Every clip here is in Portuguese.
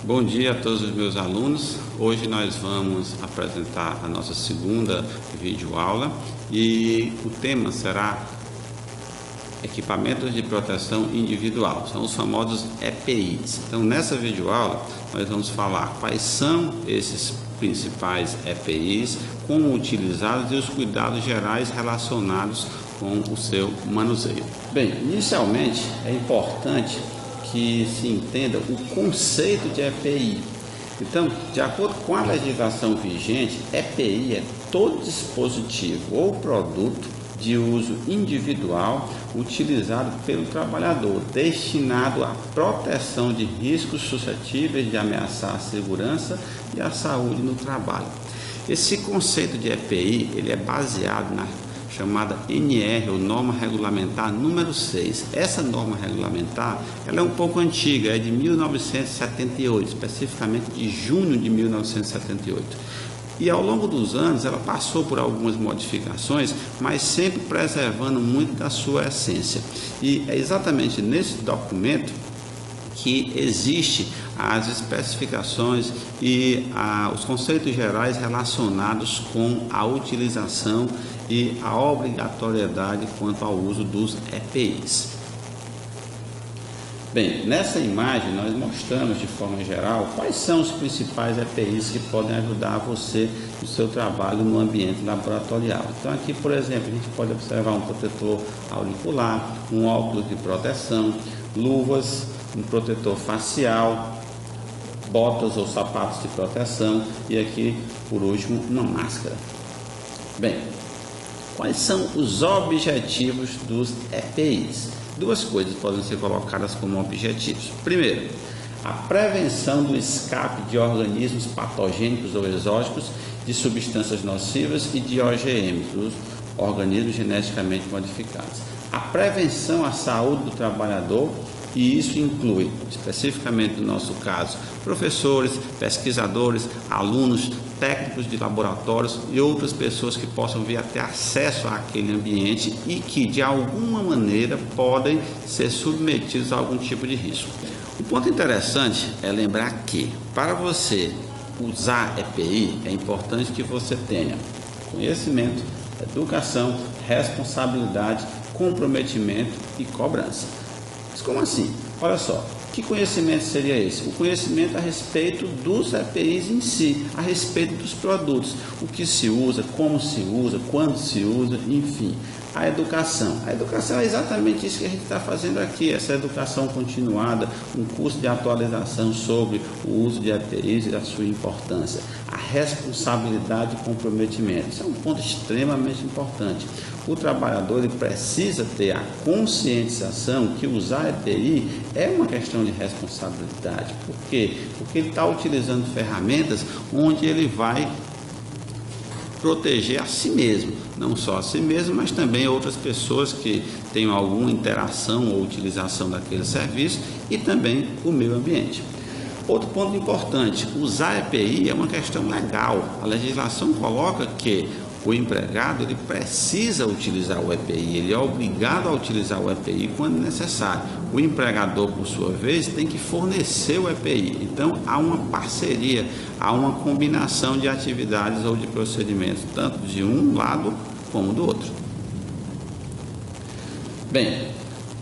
Bom dia a todos os meus alunos. Hoje nós vamos apresentar a nossa segunda videoaula e o tema será equipamentos de proteção individual, são os famosos EPIs. Então nessa videoaula nós vamos falar quais são esses principais EPIs, como utilizá-los e os cuidados gerais relacionados com o seu manuseio. Bem, inicialmente é importante que se entenda o conceito de EPI. Então, de acordo com a legislação vigente, EPI é todo dispositivo ou produto de uso individual utilizado pelo trabalhador, destinado à proteção de riscos suscetíveis de ameaçar a segurança e a saúde no trabalho. Esse conceito de EPI ele é baseado na chamada NR, ou Norma Regulamentar número 6. Essa norma regulamentar ela é um pouco antiga, é de 1978, especificamente de junho de 1978. E ao longo dos anos ela passou por algumas modificações, mas sempre preservando muito da sua essência. E é exatamente nesse documento que existe as especificações e os conceitos gerais relacionados com a utilização e a obrigatoriedade quanto ao uso dos EPIs. Bem, nessa imagem nós mostramos de forma geral quais são os principais EPIs que podem ajudar você no seu trabalho no ambiente laboratorial. Então aqui, por exemplo, a gente pode observar um protetor auricular, um óculos de proteção, luvas, um protetor facial, botas ou sapatos de proteção e aqui, por último, uma máscara. Bem, quais são os objetivos dos EPIs? Duas coisas podem ser colocadas como objetivos. Primeiro, a prevenção do escape de organismos patogênicos ou exóticos, de substâncias nocivas e de OGMs, os organismos geneticamente modificados. A prevenção à saúde do trabalhador, e isso inclui, especificamente no nosso caso, professores, pesquisadores, alunos, técnicos de laboratórios e outras pessoas que possam vir a ter acesso àquele ambiente e que, de alguma maneira, podem ser submetidos a algum tipo de risco. O ponto interessante é lembrar que, para você usar EPI, é importante que você tenha conhecimento, educação, responsabilidade, comprometimento e cobrança. Mas como assim? Olha só, que conhecimento seria esse? O conhecimento a respeito dos EPIs em si, a respeito dos produtos, o que se usa, como se usa, quando se usa, enfim. A educação é exatamente isso que a gente está fazendo aqui, essa educação continuada, um curso de atualização sobre o uso de EPIs e a sua importância. A responsabilidade e comprometimento, isso é um ponto extremamente importante. O trabalhador ele precisa ter a conscientização que usar EPI é uma questão de responsabilidade. Por quê? Porque ele está utilizando ferramentas onde ele vai proteger a si mesmo, não só a si mesmo, mas também outras pessoas que tenham alguma interação ou utilização daquele serviço e também o meio ambiente. Outro ponto importante, usar EPI é uma questão legal. A legislação coloca que o empregado ele precisa utilizar o EPI, ele é obrigado a utilizar o EPI quando necessário. O empregador, por sua vez, tem que fornecer o EPI. Então, há uma parceria, há uma combinação de atividades ou de procedimentos, tanto de um lado como do outro. Bem,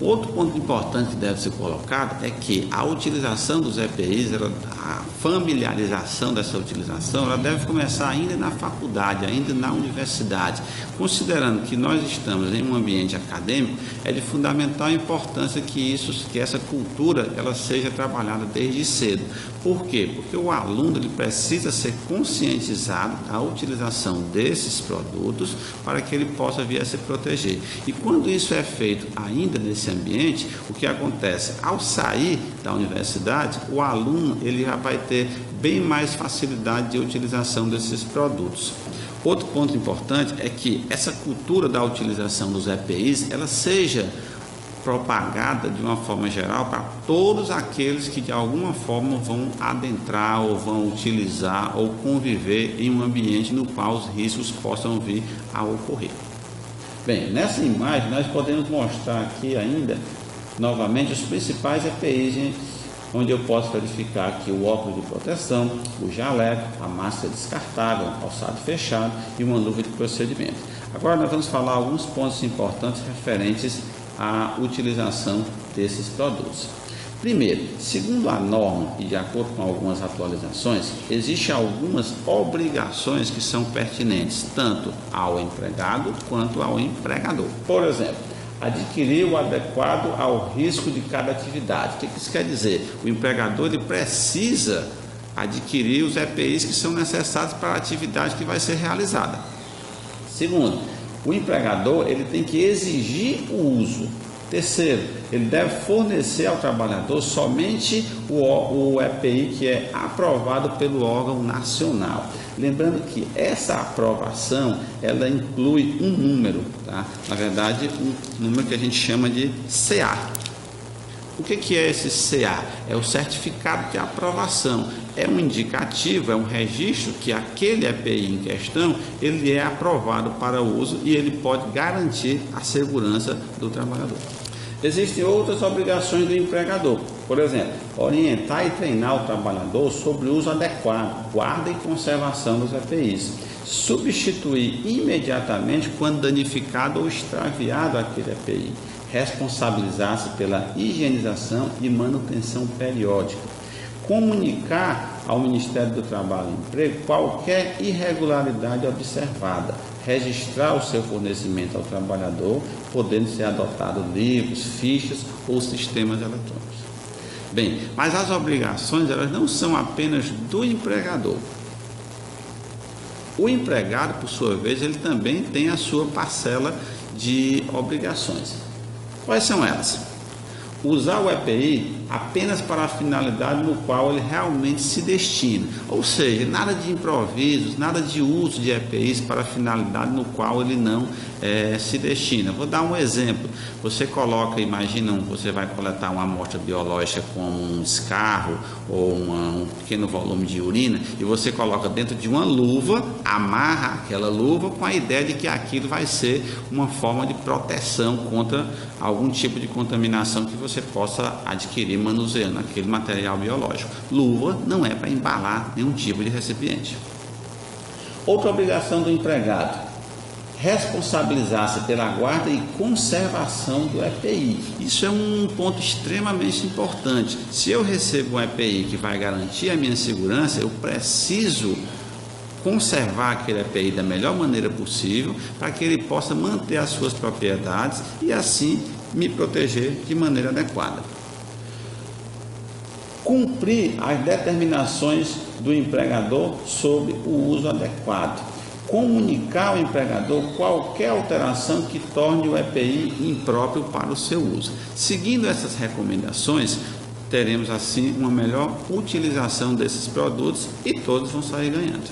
outro ponto importante que deve ser colocado é que a utilização dos EPIs, a familiarização dessa utilização, ela deve começar ainda na faculdade, ainda na universidade. Considerando que nós estamos em um ambiente acadêmico, é de fundamental importância que essa cultura ela seja trabalhada desde cedo. Por quê? Porque o aluno ele precisa ser conscientizado da utilização desses produtos para que ele possa vir a se proteger. E quando isso é feito ainda nesse ambiente, o que acontece? Ao sair da universidade, o aluno ele já vai ter bem mais facilidade de utilização desses produtos. Outro ponto importante é que essa cultura da utilização dos EPIs, ela seja propagada de uma forma geral para todos aqueles que de alguma forma vão adentrar ou vão utilizar ou conviver em um ambiente no qual os riscos possam vir a ocorrer. Bem, nessa imagem nós podemos mostrar aqui ainda novamente os principais EPIs onde eu posso verificar aqui o óculos de proteção, o jaleco, a máscara descartável, um calçado fechado e uma luva de procedimento. Agora nós vamos falar alguns pontos importantes referentes à utilização desses produtos. Primeiro, segundo a norma e de acordo com algumas atualizações, existem algumas obrigações que são pertinentes tanto ao empregado quanto ao empregador. Por exemplo, adquirir o adequado ao risco de cada atividade. O que isso quer dizer? O empregador ele precisa adquirir os EPIs que são necessários para a atividade que vai ser realizada. Segundo, o empregador ele tem que exigir o uso. Terceiro, ele deve fornecer ao trabalhador somente o EPI que é aprovado pelo órgão nacional. Lembrando que essa aprovação, ela inclui um número, tá? Na verdade, um número que a gente chama de CA. O que é esse CA? É o certificado de aprovação. É um indicativo, é um registro que aquele EPI em questão, ele é aprovado para uso e ele pode garantir a segurança do trabalhador. Existem outras obrigações do empregador, por exemplo, orientar e treinar o trabalhador sobre o uso adequado, guarda e conservação dos EPIs, substituir imediatamente quando danificado ou extraviado aquele EPI, responsabilizar-se pela higienização e manutenção periódica, comunicar ao Ministério do Trabalho e Emprego qualquer irregularidade observada, registrar o seu fornecimento ao trabalhador, podendo ser adotado livros, fichas ou sistemas eletrônicos. Bem, mas as obrigações elas não são apenas do empregador. O empregado, por sua vez, ele também tem a sua parcela de obrigações. Quais são elas? Usar o EPI apenas para a finalidade no qual ele realmente se destina, ou seja, nada de improvisos, nada de uso de EPIs para a finalidade no qual ele não se destina. Vou dar um exemplo. Você coloca, imagina, você vai coletar uma amostra biológica como um escarro ou um pequeno volume de urina e você coloca dentro de uma luva, amarra aquela luva com a ideia de que aquilo vai ser uma forma de proteção contra algum tipo de contaminação que você possa adquirir manuseando aquele material biológico. Luva não é para embalar nenhum tipo de recipiente. Outra obrigação do empregado: responsabilizar-se pela guarda e conservação do EPI. Isso é um ponto extremamente importante. Se eu recebo um EPI que vai garantir a minha segurança, eu preciso conservar aquele EPI da melhor maneira possível para que ele possa manter as suas propriedades e assim me proteger de maneira adequada. Cumprir as determinações do empregador sobre o uso adequado. Comunicar ao empregador qualquer alteração que torne o EPI impróprio para o seu uso. Seguindo essas recomendações, teremos assim uma melhor utilização desses produtos e todos vão sair ganhando.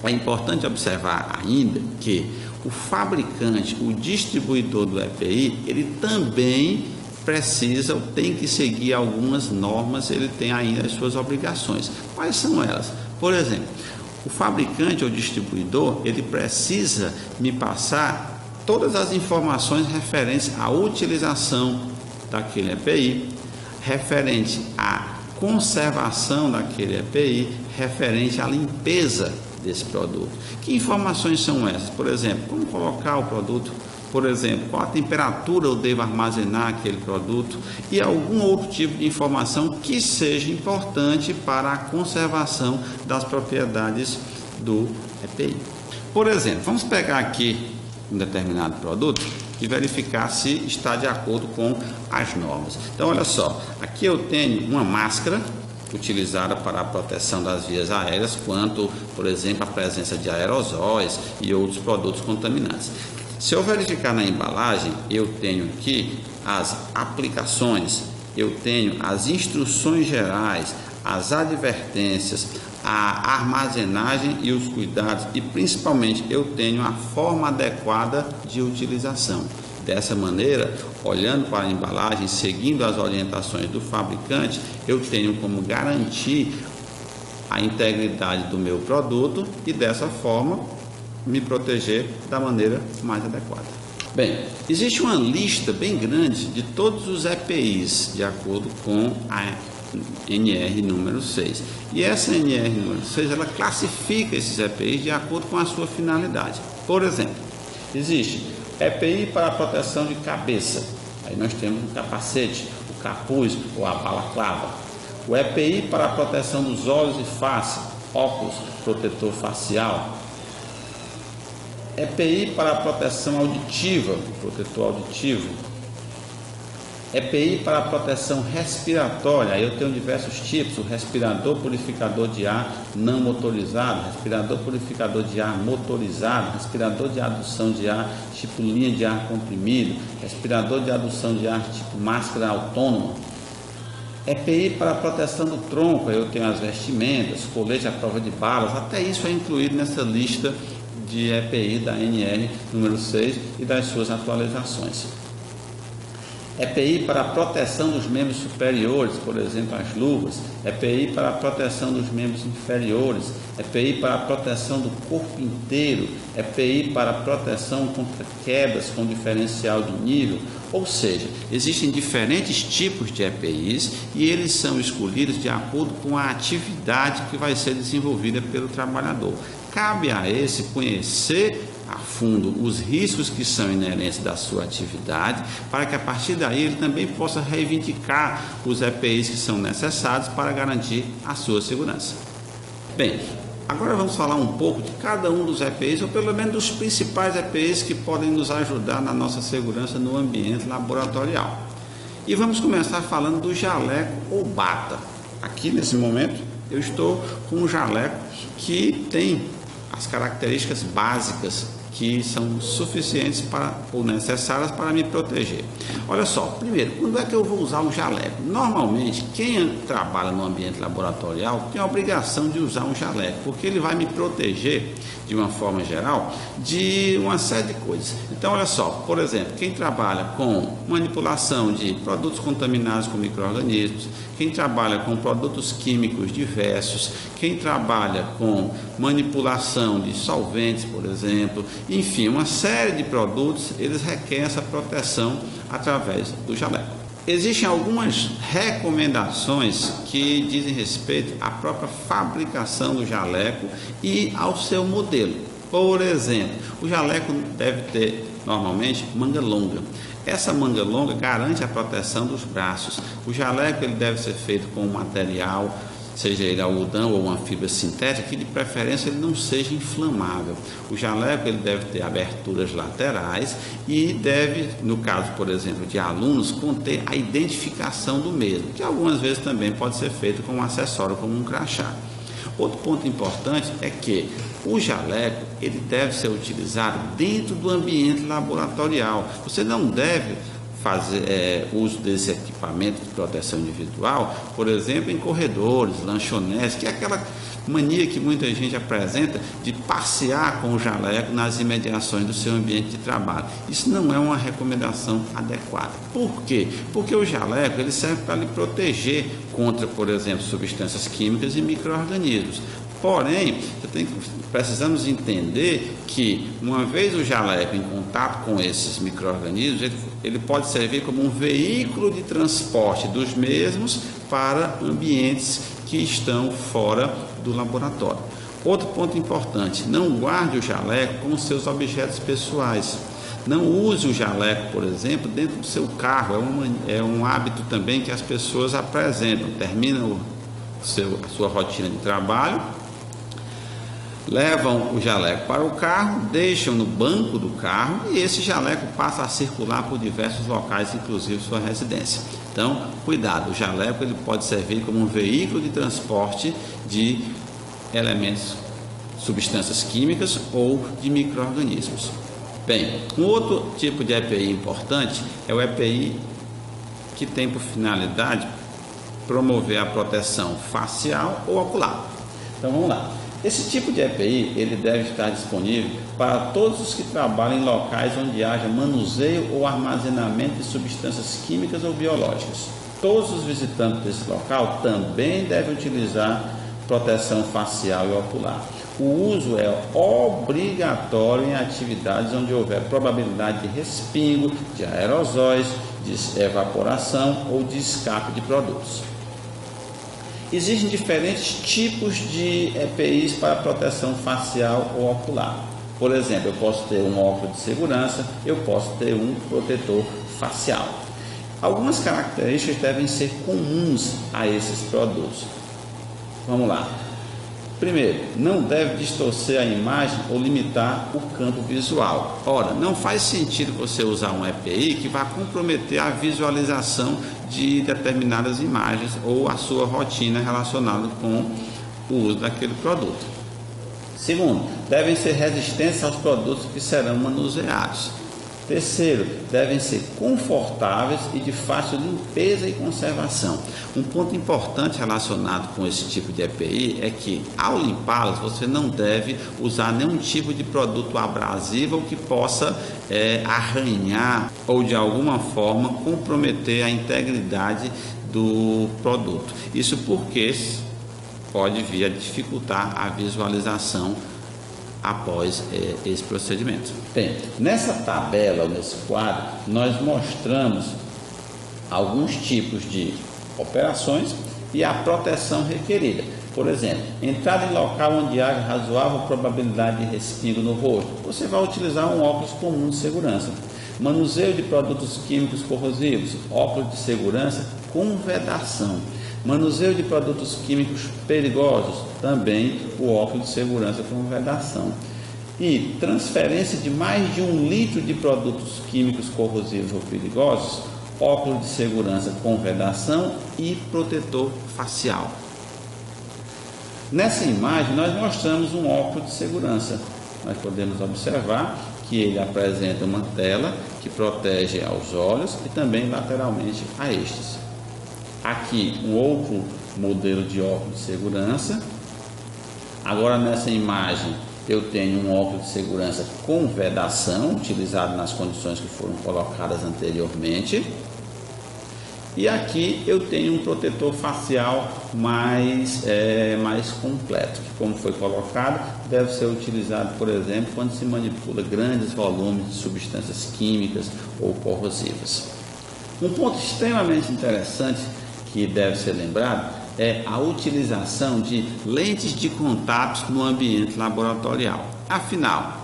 É importante observar ainda que o fabricante, o distribuidor do EPI, ele também precisa ou tem que seguir algumas normas, ele tem ainda as suas obrigações. Quais são elas? Por exemplo, o fabricante ou distribuidor, ele precisa me passar todas as informações referentes à utilização daquele EPI, referente à conservação daquele EPI, referente à limpeza desse produto. Que informações são essas? Por exemplo, como colocar o produto, por exemplo, qual a temperatura eu devo armazenar aquele produto e algum outro tipo de informação que seja importante para a conservação das propriedades do EPI. Por exemplo, vamos pegar aqui um determinado produto e verificar se está de acordo com as normas. Então, olha só, aqui eu tenho uma máscara utilizada para a proteção das vias aéreas, quanto, por exemplo, a presença de aerosóis e outros produtos contaminantes. Se eu verificar na embalagem, eu tenho aqui as aplicações, eu tenho as instruções gerais, as advertências, a armazenagem e os cuidados e principalmente eu tenho a forma adequada de utilização. Dessa maneira, olhando para a embalagem, seguindo as orientações do fabricante, eu tenho como garantir a integridade do meu produto e dessa forma me proteger da maneira mais adequada. Bem, existe uma lista bem grande de todos os EPIs de acordo com a NR número 6. E essa NR número 6, ela classifica esses EPIs de acordo com a sua finalidade. Por exemplo, existe EPI para a proteção de cabeça. Aí nós temos o capacete, o capuz ou a balaclava. O EPI para a proteção dos olhos e face, óculos, protetor facial. EPI para a proteção auditiva, protetor auditivo. EPI para a proteção respiratória, aí eu tenho diversos tipos: o respirador purificador de ar não motorizado, respirador purificador de ar motorizado, respirador de adução de ar tipo linha de ar comprimido, respirador de adução de ar tipo máscara autônoma. EPI para a proteção do tronco, aí eu tenho as vestimentas, colete à prova de balas, até isso é incluído nessa lista de EPI da NR número 6 e das suas atualizações. EPI para a proteção dos membros superiores, por exemplo, as luvas. EPI para a proteção dos membros inferiores. EPI para a proteção do corpo inteiro. EPI para a proteção contra quedas com diferencial de nível. Ou seja, existem diferentes tipos de EPIs e eles são escolhidos de acordo com a atividade que vai ser desenvolvida pelo trabalhador. Cabe a esse conhecer a fundo os riscos que são inerentes da sua atividade, para que a partir daí ele também possa reivindicar os EPIs que são necessários para garantir a sua segurança. Bem, agora vamos falar um pouco de cada um dos EPIs, ou pelo menos dos principais EPIs que podem nos ajudar na nossa segurança no ambiente laboratorial. E vamos começar falando do jaleco ou bata. Aqui nesse momento eu estou com um jaleco que tem as características básicas que são suficientes ou necessárias para me proteger. Olha só, primeiro, quando é que eu vou usar um jaleco? Normalmente, quem trabalha no ambiente laboratorial tem a obrigação de usar um jaleco, porque ele vai me proteger, de uma forma geral, de uma série de coisas. Então, olha só, por exemplo, quem trabalha com manipulação de produtos contaminados com micro-organismos, quem trabalha com produtos químicos diversos, quem trabalha com manipulação de solventes, por exemplo, enfim, uma série de produtos, eles requerem essa proteção através do jaleco. Existem algumas recomendações que dizem respeito à própria fabricação do jaleco e ao seu modelo. Por exemplo, o jaleco deve ter normalmente manga longa. Essa manga longa garante a proteção dos braços. O jaleco ele deve ser feito com um material, seja ele algodão ou uma fibra sintética, que de preferência ele não seja inflamável. O jaleco ele deve ter aberturas laterais e deve, no caso, por exemplo, de alunos, conter a identificação do mesmo, que algumas vezes também pode ser feito com um acessório como um crachá. Outro ponto importante é que o jaleco ele deve ser utilizado dentro do ambiente laboratorial. Você não deve fazer uso desse equipamento de proteção individual, por exemplo, em corredores, lanchonetes, que é aquela mania que muita gente apresenta de passear com o jaleco nas imediações do seu ambiente de trabalho. Isso não é uma recomendação adequada. Por quê? Porque o jaleco ele serve para lhe proteger contra, por exemplo, substâncias químicas e micro-organismos. Porém, precisamos entender que, uma vez o jaleco em contato com esses micro-organismos, ele pode servir como um veículo de transporte dos mesmos para ambientes que estão fora do laboratório. Outro ponto importante: não guarde o jaleco como seus objetos pessoais. Não use o jaleco, por exemplo, dentro do seu carro. É um hábito também que as pessoas apresentam. Terminam a sua rotina de trabalho, levam o jaleco para o carro, deixam no banco do carro e esse jaleco passa a circular por diversos locais, inclusive sua residência. Então, cuidado, o jaleco ele pode servir como um veículo de transporte de elementos, substâncias químicas ou de micro-organismos. Bem, um outro tipo de EPI importante é o EPI que tem por finalidade promover a proteção facial ou ocular. Então, vamos lá. Esse tipo de EPI ele deve estar disponível para todos os que trabalham em locais onde haja manuseio ou armazenamento de substâncias químicas ou biológicas. Todos os visitantes desse local também devem utilizar proteção facial e ocular. O uso é obrigatório em atividades onde houver probabilidade de respingo, de aerosóis, de evaporação ou de escape de produtos. Existem diferentes tipos de EPIs para proteção facial ou ocular. Por exemplo, eu posso ter um óculos de segurança, eu posso ter um protetor facial. Algumas características devem ser comuns a esses produtos. Vamos lá. Primeiro, não deve distorcer a imagem ou limitar o campo visual. Ora, não faz sentido você usar um EPI que vai comprometer a visualização de determinadas imagens ou a sua rotina relacionada com o uso daquele produto. Segundo, devem ser resistentes aos produtos que serão manuseados. Terceiro, devem ser confortáveis e de fácil limpeza e conservação. Um ponto importante relacionado com esse tipo de EPI é que, ao limpá-los, você não deve usar nenhum tipo de produto abrasivo que possa arranhar ou de alguma forma comprometer a integridade do produto. Isso porque pode vir a dificultar a visualização após esse procedimento. Bem, nessa tabela, nesse quadro, nós mostramos alguns tipos de operações e a proteção requerida. Por exemplo, entrada em local onde haja razoável probabilidade de respingo no rosto, você vai utilizar um óculos comum de segurança. Manuseio de produtos químicos corrosivos, óculos de segurança com vedação. Manuseio de produtos químicos perigosos, também o óculos de segurança com vedação. E transferência de mais de 1 litro de produtos químicos corrosivos ou perigosos, óculos de segurança com vedação e protetor facial. Nessa imagem nós mostramos um óculos de segurança. Nós podemos observar que ele apresenta uma tela que protege aos olhos e também lateralmente a estes. Aqui um outro modelo de óculos de segurança. Agora nessa imagem eu tenho um óculos de segurança com vedação, utilizado nas condições que foram colocadas anteriormente. E aqui eu tenho um protetor facial mais completo, que, como foi colocado, deve ser utilizado, por exemplo, quando se manipula grandes volumes de substâncias químicas ou corrosivas. Um ponto extremamente interessante que deve ser lembrado é a utilização de lentes de contato no ambiente laboratorial. Afinal,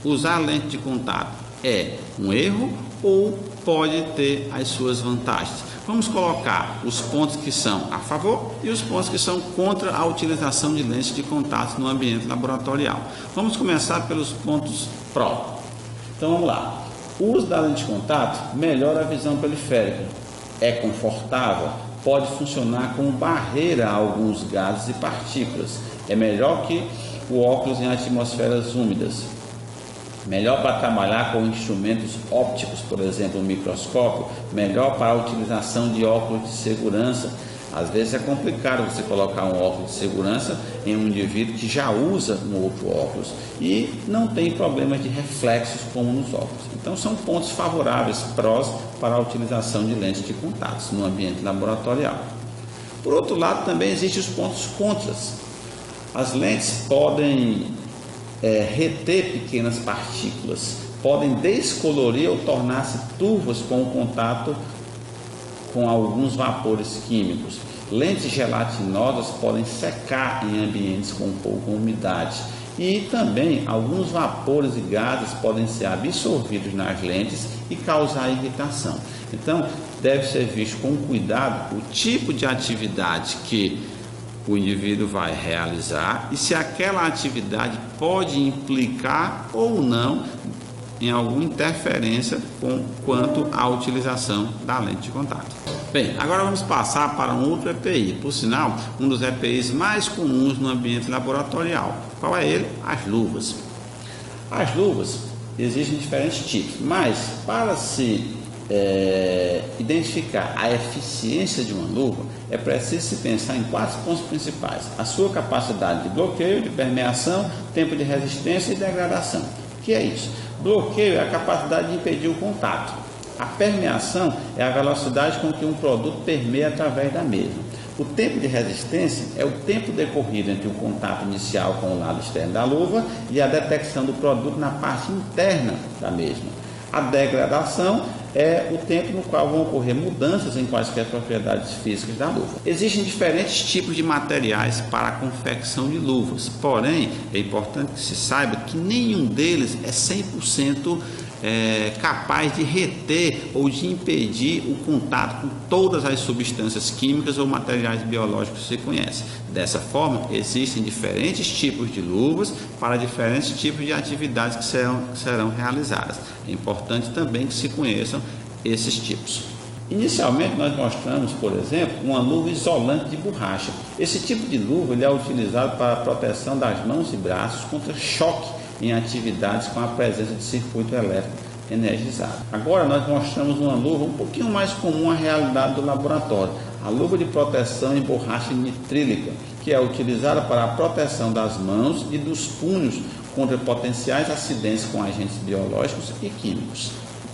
usar lente de contato é um erro ou pode ter as suas vantagens? Vamos colocar os pontos que são a favor e os pontos que são contra a utilização de lentes de contato no ambiente laboratorial. Vamos começar pelos pontos pró. Então vamos lá. O uso da lente de contato melhora a visão periférica, é confortável, pode funcionar como barreira a alguns gases e partículas. É melhor que o óculos em atmosferas úmidas. Melhor para trabalhar com instrumentos ópticos, por exemplo, um microscópio. Melhor para a utilização de óculos de segurança. Às vezes é complicado você colocar um óculos de segurança em um indivíduo que já usa um outro óculos e não tem problemas de reflexos como nos óculos. Então são pontos favoráveis, prós, para a utilização de lentes de contatos no ambiente laboratorial. Por outro lado, também existem os pontos contras. As lentes podem reter pequenas partículas, podem descolorir ou tornar-se turvas com o contato com alguns vapores químicos. Lentes gelatinosas podem secar em ambientes com pouca umidade. E também alguns vapores e gases podem ser absorvidos nas lentes e causar irritação. Então, deve ser visto com cuidado o tipo de atividade que o indivíduo vai realizar e se aquela atividade pode implicar ou não em alguma interferência quanto à utilização da lente de contato. Bem, agora vamos passar para um outro EPI, por sinal, um dos EPIs mais comuns no ambiente laboratorial. Qual é ele? As luvas. As luvas existem diferentes tipos, mas para se identificar a eficiência de uma luva, é preciso se pensar em 4 pontos principais: a sua capacidade de bloqueio, de permeação, tempo de resistência e degradação. O que é isso? Bloqueio é a capacidade de impedir o contato. A permeação é a velocidade com que um produto permeia através da mesma. O tempo de resistência é o tempo decorrido entre o contato inicial com o lado externo da luva e a detecção do produto na parte interna da mesma. A degradação é o tempo no qual vão ocorrer mudanças em quaisquer propriedades físicas da luva. Existem diferentes tipos de materiais para a confecção de luvas, porém é importante que se saiba que nenhum deles é 100% capaz de reter ou de impedir o contato com todas as substâncias químicas ou materiais biológicos que se conhece. Dessa forma, existem diferentes tipos de luvas para diferentes tipos de atividades que serão realizadas. É importante também que se conheçam esses tipos. Inicialmente nós mostramos, por exemplo, uma luva isolante de borracha. Esse tipo de luva ele é utilizado para a proteção das mãos e braços contra choque em atividades com a presença de circuito elétrico energizado. Agora nós mostramos uma luva um pouquinho mais comum à realidade do laboratório, a luva de proteção em borracha nitrílica, que é utilizada para a proteção das mãos e dos punhos contra potenciais acidentes com agentes biológicos e químicos.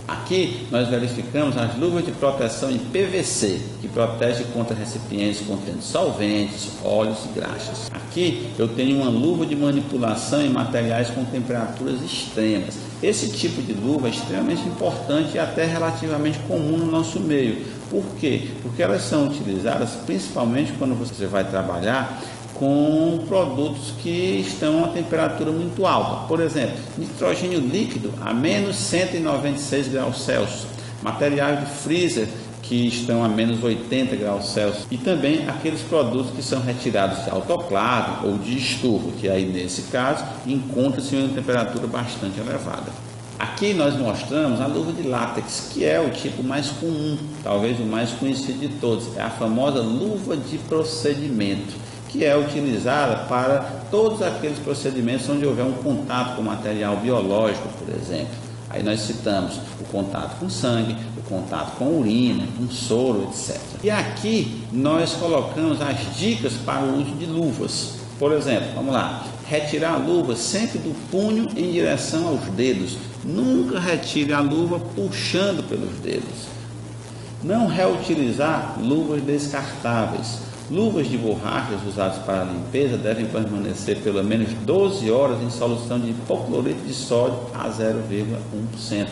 Aqui nós verificamos as luvas de proteção em PVC, que protege contra recipientes contendo solventes, óleos e graxas. Aqui eu tenho uma luva de manipulação em materiais com temperaturas extremas. Esse tipo de luva é extremamente importante e até relativamente comum no nosso meio. Por quê? Porque elas são utilizadas principalmente quando você vai trabalhar com produtos que estão a temperatura muito alta. Por exemplo, nitrogênio líquido a menos 196 graus Celsius, materiais de freezer que estão a menos 80 graus Celsius e também aqueles produtos que são retirados de autoclave ou de estufa, que aí nesse caso encontra-se em uma temperatura bastante elevada. Aqui nós mostramos a luva de látex, que é o tipo mais comum, talvez o mais conhecido de todos, é a famosa luva de procedimento, que é utilizada para todos aqueles procedimentos onde houver um contato com material biológico, por exemplo. Aí nós citamos o contato com sangue, o contato com urina, com soro, etc. E aqui nós colocamos as dicas para o uso de luvas. Por exemplo, vamos lá, retirar a luva sempre do punho em direção aos dedos. Nunca retire a luva puxando pelos dedos. Não reutilizar luvas descartáveis. Luvas de borrachas usadas para limpeza devem permanecer pelo menos 12 horas em solução de hipoclorito de sódio a 0,1%.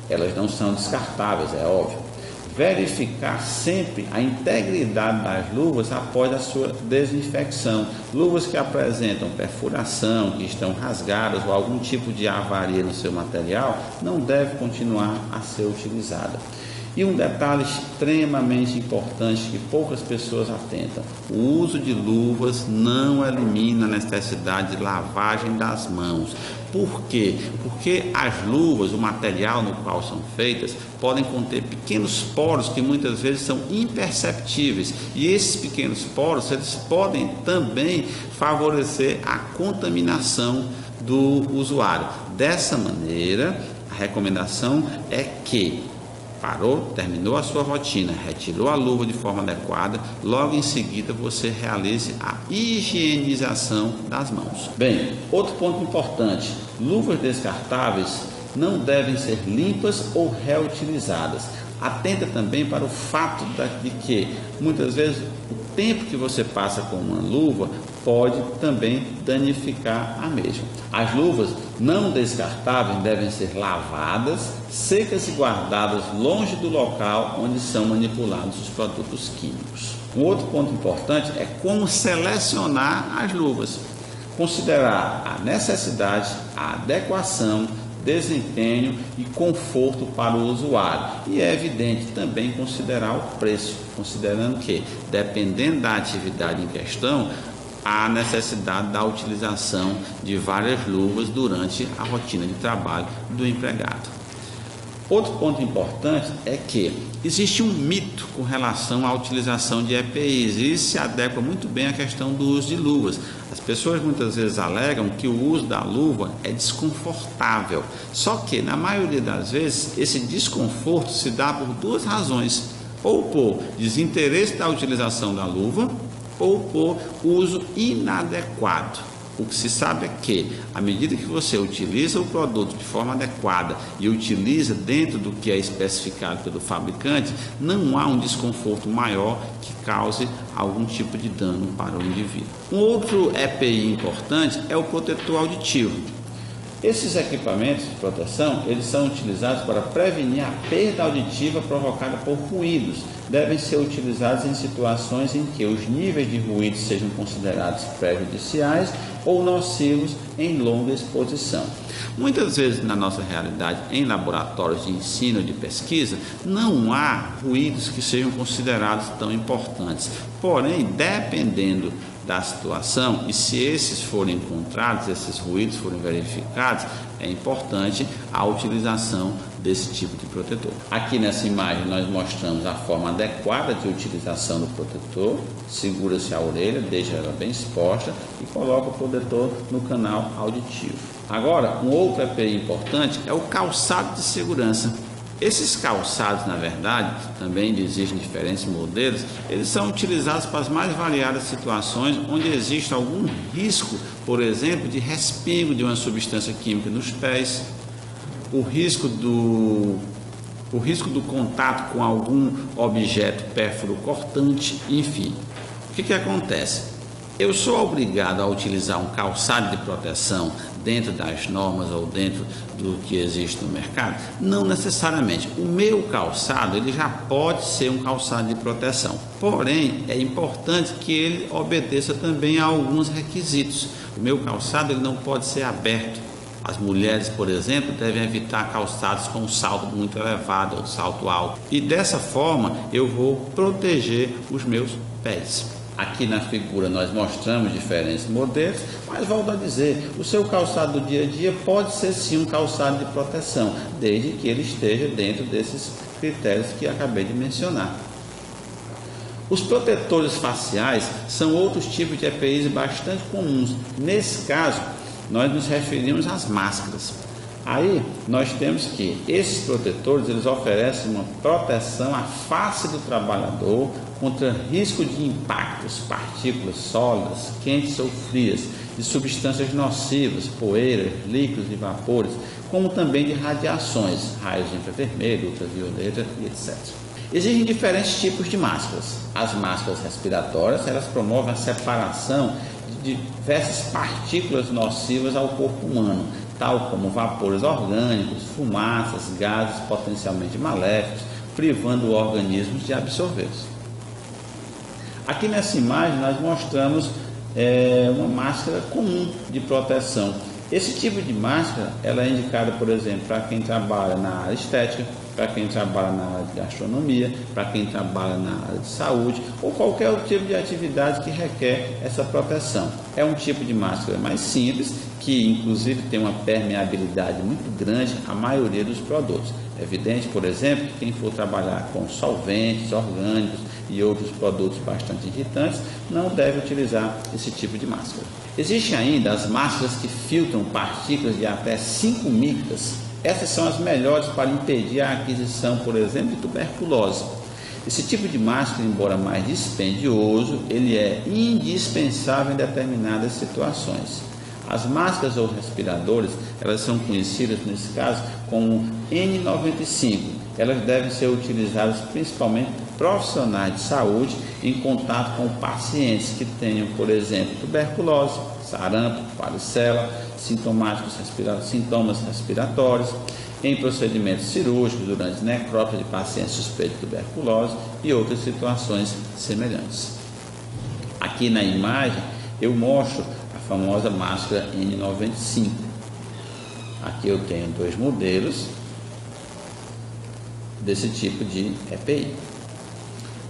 Elas não são descartáveis, é óbvio. Verificar sempre a integridade das luvas após a sua desinfecção. Luvas que apresentam perfuração, que estão rasgadas ou algum tipo de avaria no seu material, não deve continuar a ser utilizada. E um detalhe extremamente importante que poucas pessoas atentam: o uso de luvas não elimina a necessidade de lavagem das mãos. Por quê? Porque as luvas, o material no qual são feitas, podem conter pequenos poros que muitas vezes são imperceptíveis. E esses pequenos poros, eles podem também favorecer a contaminação do usuário. Dessa maneira, a recomendação é que terminou a sua rotina, retirou a luva de forma adequada, logo em seguida você realize a higienização das mãos. Bem, outro ponto importante: luvas descartáveis não devem ser limpas ou reutilizadas. Atenta também para o fato de que muitas vezes o tempo que você passa com uma luva pode também danificar a mesma. As luvas não descartáveis devem ser lavadas, secas e guardadas longe do local onde são manipulados os produtos químicos. Um outro ponto importante é como selecionar as luvas. Considerar a necessidade, a adequação, desempenho e conforto para o usuário. E é evidente também considerar o preço, considerando que, dependendo da atividade em questão, há necessidade da utilização de várias luvas durante a rotina de trabalho do empregado. Outro ponto importante é que existe um mito com relação à utilização de EPIs e isso se adequa muito bem à questão do uso de luvas. As pessoas muitas vezes alegam que o uso da luva é desconfortável, só que na maioria das vezes esse desconforto se dá por duas razões: ou por desinteresse da utilização da luva ou por uso inadequado. O que se sabe é que, à medida que você utiliza o produto de forma adequada e utiliza dentro do que é especificado pelo fabricante, não há um desconforto maior que cause algum tipo de dano para o indivíduo. Um outro EPI importante é o protetor auditivo. Esses equipamentos de proteção, eles são utilizados para prevenir a perda auditiva provocada por ruídos. Devem ser utilizados em situações em que os níveis de ruído sejam considerados prejudiciais ou nocivos em longa exposição. Muitas vezes na nossa realidade, em laboratórios de ensino e de pesquisa, não há ruídos que sejam considerados tão importantes. Porém, dependendo da situação, e se esses forem encontrados, esses ruídos forem verificados, é importante a utilização desse tipo de protetor. Aqui nessa imagem nós mostramos a forma adequada de utilização do protetor. Segura-se a orelha, deixa ela bem exposta e coloca o protetor no canal auditivo. Agora, um outro EPI importante é o calçado de segurança. Esses calçados, na verdade, também existem diferentes modelos, eles são utilizados para as mais variadas situações onde existe algum risco, por exemplo, de respingo de uma substância química nos pés, o risco do contato com algum objeto pérfuro cortante, enfim. O que acontece? Eu sou obrigado a utilizar um calçado de proteção dentro das normas ou dentro do que existe no mercado? Não necessariamente. O meu calçado, ele já pode ser um calçado de proteção. Porém, é importante que ele obedeça também a alguns requisitos. O meu calçado, ele não pode ser aberto. As mulheres, por exemplo, devem evitar calçados com um salto muito elevado ou salto alto. E dessa forma, eu vou proteger os meus pés. Aqui na figura nós mostramos diferentes modelos, mas volto a dizer, o seu calçado do dia a dia pode ser sim um calçado de proteção, desde que ele esteja dentro desses critérios que acabei de mencionar. Os protetores faciais são outros tipos de EPIs bastante comuns. Nesse caso, nós nos referimos às máscaras. Aí nós temos que esses protetores eles oferecem uma proteção à face do trabalhador contra risco de impactos, partículas sólidas, quentes ou frias, de substâncias nocivas, poeiras, líquidos e vapores, como também de radiações, raios infravermelho, ultravioleta e etc. Existem diferentes tipos de máscaras. As máscaras respiratórias, elas promovem a separação de diversas partículas nocivas ao corpo humano, tal como vapores orgânicos, fumaças, gases potencialmente maléficos, privando o organismo de absorvê-los. Aqui nessa imagem nós mostramos uma máscara comum de proteção. Esse tipo de máscara ela é indicada, por exemplo, para quem trabalha na área estética, para quem trabalha na área de gastronomia, para quem trabalha na área de saúde ou qualquer outro tipo de atividade que requer essa proteção. É um tipo de máscara mais simples, que inclusive tem uma permeabilidade muito grande à maioria dos produtos. É evidente, por exemplo, que quem for trabalhar com solventes orgânicos e outros produtos bastante irritantes não deve utilizar esse tipo de máscara. Existem ainda as máscaras que filtram partículas de até 5 micras. Essas são as melhores para impedir a aquisição, por exemplo, de tuberculose. Esse tipo de máscara, embora mais dispendioso, ele é indispensável em determinadas situações. As máscaras ou respiradores, elas são conhecidas nesse caso como N95. Elas devem ser utilizadas principalmente por profissionais de saúde em contato com pacientes que tenham, por exemplo, tuberculose, sarampo, varicela, sintomas respiratórios, em procedimentos cirúrgicos, durante necrópsia de pacientes suspeitos de tuberculose e outras situações semelhantes. Aqui na imagem eu mostro a famosa máscara N95. Aqui eu tenho 2 modelos desse tipo de EPI.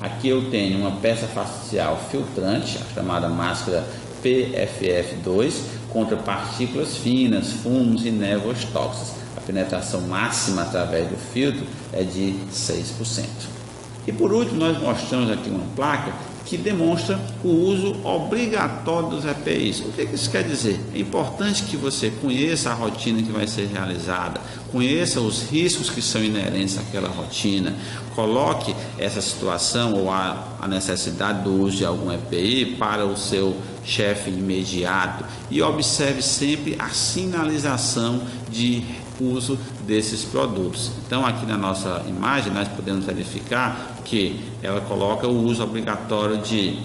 Aqui eu tenho uma peça facial filtrante, a chamada máscara PFF2, contra partículas finas, fumos e névoas tóxicas. A penetração máxima através do filtro é de 6%. E por último, nós mostramos aqui uma placa que demonstra o uso obrigatório dos EPIs. O que isso quer dizer? É importante que você conheça a rotina que vai ser realizada, conheça os riscos que são inerentes àquela rotina, coloque essa situação ou a necessidade do uso de algum EPI para o seu chefe imediato e observe sempre a sinalização de uso desses produtos. Então aqui na nossa imagem nós podemos verificar que ela coloca o uso obrigatório de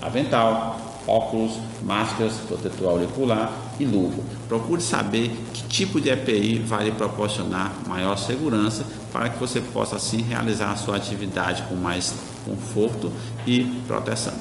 avental, óculos, máscaras, protetor auricular e luva. Procure saber que tipo de EPI vai lhe proporcionar maior segurança para que você possa assim realizar a sua atividade com mais conforto e proteção.